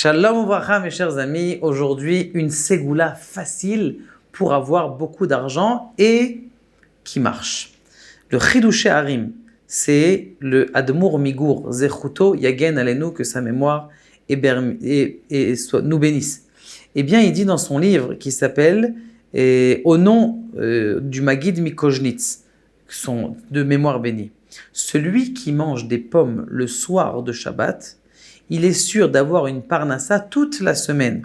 Shalom Uvracha, mes chers amis. Aujourd'hui, une ségoula facile pour avoir beaucoup d'argent et qui marche. Le Chidouché Harim, c'est le Admour Migour Zechuto Yagen Alenu, que sa mémoire nous bénisse. Eh bien, il dit dans son livre qui s'appelle Au nom du Magid Mikojnitz, de mémoire bénie, celui qui mange des pommes le soir de Shabbat, il est sûr d'avoir une parnassa toute la semaine.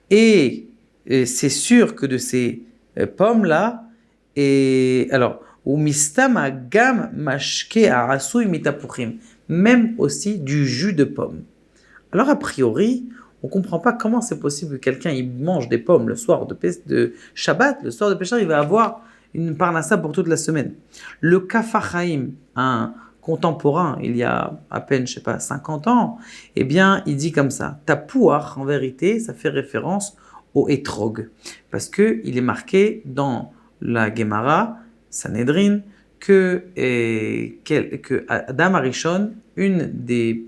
Et c'est sûr que de ces pommes-là, même aussi du jus de pomme. Alors a priori, on ne comprend pas comment c'est possible que quelqu'un il mange des pommes le soir de Shabbat, le soir de Pêcheur, il va avoir une parnassa pour toute la semaine. Le Kaf HaChaim, un contemporain, il y a à peine, 50 ans, eh bien, il dit comme ça, Tapouach, en vérité, ça fait référence au Etrog, parce qu'il est marqué dans la Gemara, Sanhedrin, que Adam Arishon, une des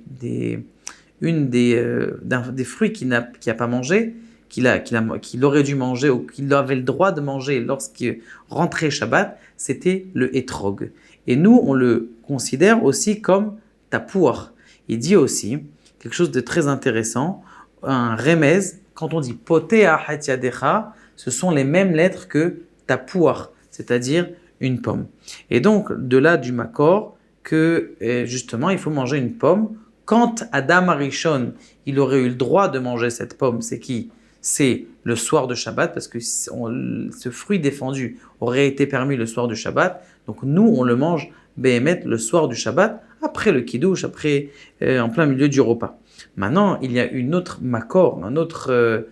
fruits qu'il n'a pas mangé, qu'il aurait dû manger ou qu'il avait le droit de manger lorsqu'il rentrait Shabbat, c'était le Etrog. Et nous, on le considère aussi comme tapouach. Il dit aussi quelque chose de très intéressant, un remez, quand on dit poté ahat yadecha, ce sont les mêmes lettres que tapouach, c'est-à-dire une pomme. Et donc, de là du makor, que justement, il faut manger une pomme. Quand Adam Arishon, il aurait eu le droit de manger cette pomme, c'est qui ? C'est le soir de Shabbat, parce que ce fruit défendu aurait été permis le soir du Shabbat. Donc nous, on le mange béhémet le soir du Shabbat, après le kiddush, après en plein milieu du repas. Maintenant, il y a une autre makor, une autre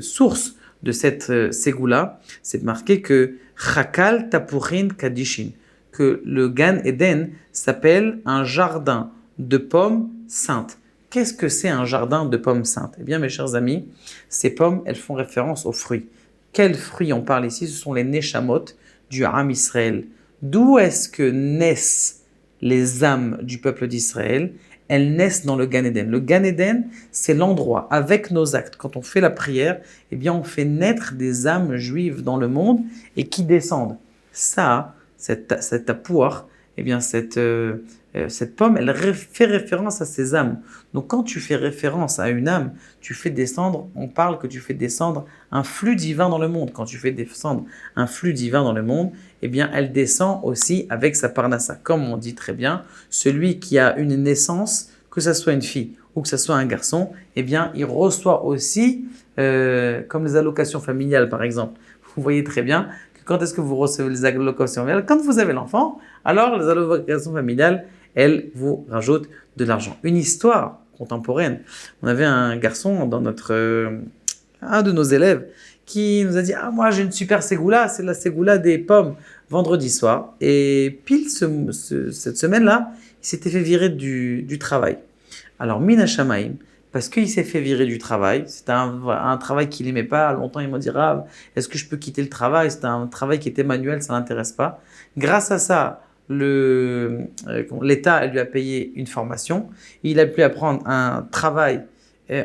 source de cette ségoula. C'est marqué que Chakal Tapurin Kadishin, que le Gan Eden s'appelle un jardin de pommes saintes. Qu'est-ce que c'est un jardin de pommes saintes ? Eh bien, mes chers amis, ces pommes, elles font référence aux fruits. Quels fruits on parle ici ? Ce sont les Neshamot du Ham Israël. D'où est-ce que naissent les âmes du peuple d'Israël ? Elles naissent dans le Gan Eden. Le Gan Eden, c'est l'endroit, avec nos actes, quand on fait la prière, eh bien, on fait naître des âmes juives dans le monde et qui descendent. Ça, cette tapouach, eh bien, cette pomme, elle fait référence à ces âmes. Donc, quand tu fais référence à une âme, tu fais descendre, on parle que tu fais descendre un flux divin dans le monde. Quand tu fais descendre un flux divin dans le monde, eh bien, elle descend aussi avec sa parnassa. Comme on dit très bien, celui qui a une naissance, que ce soit une fille ou que ce soit un garçon, eh bien, il reçoit aussi, comme les allocations familiales, par exemple. Vous voyez très bien que quand est-ce que vous recevez les allocations familiales ? Quand vous avez l'enfant, alors les allocations familiales, elles vous rajoutent de l'argent. Une histoire contemporaine. On avait un garçon dans un de nos élèves qui nous a dit « Ah, moi j'ai une super ségoula, c'est la ségoula des pommes vendredi soir. » Et pile cette semaine-là, il s'était fait virer du travail. Alors, Mina Shamaim, parce qu'il s'est fait virer du travail, c'était un travail qu'il n'aimait pas. Longtemps, il m'a dit « Rav, est-ce que je peux quitter le travail ? C'était un travail qui était manuel, ça ne l'intéresse pas. » Grâce à ça, l'État lui a payé une formation. Il a pu apprendre un travail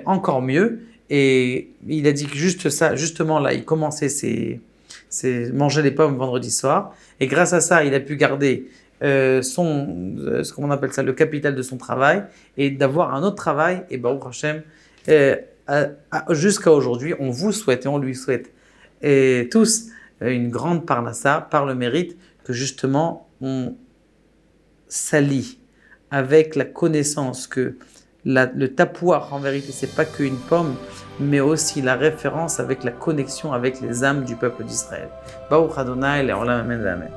encore mieux. Et il a dit que justement là, il commençait manger les pommes vendredi soir. Et grâce à ça, il a pu garder comment on appelle ça, le capital de son travail et d'avoir un autre travail. Et Baruch Hashem, jusqu'à aujourd'hui, on vous souhaite et on lui souhaite tous une grande parnassa par le mérite que justement on s'allie avec la connaissance que le tapouach, en vérité, c'est pas qu'une pomme, mais aussi la référence avec la connexion avec les âmes du peuple d'Israël. Baruch Adonai, Le'olam Amen.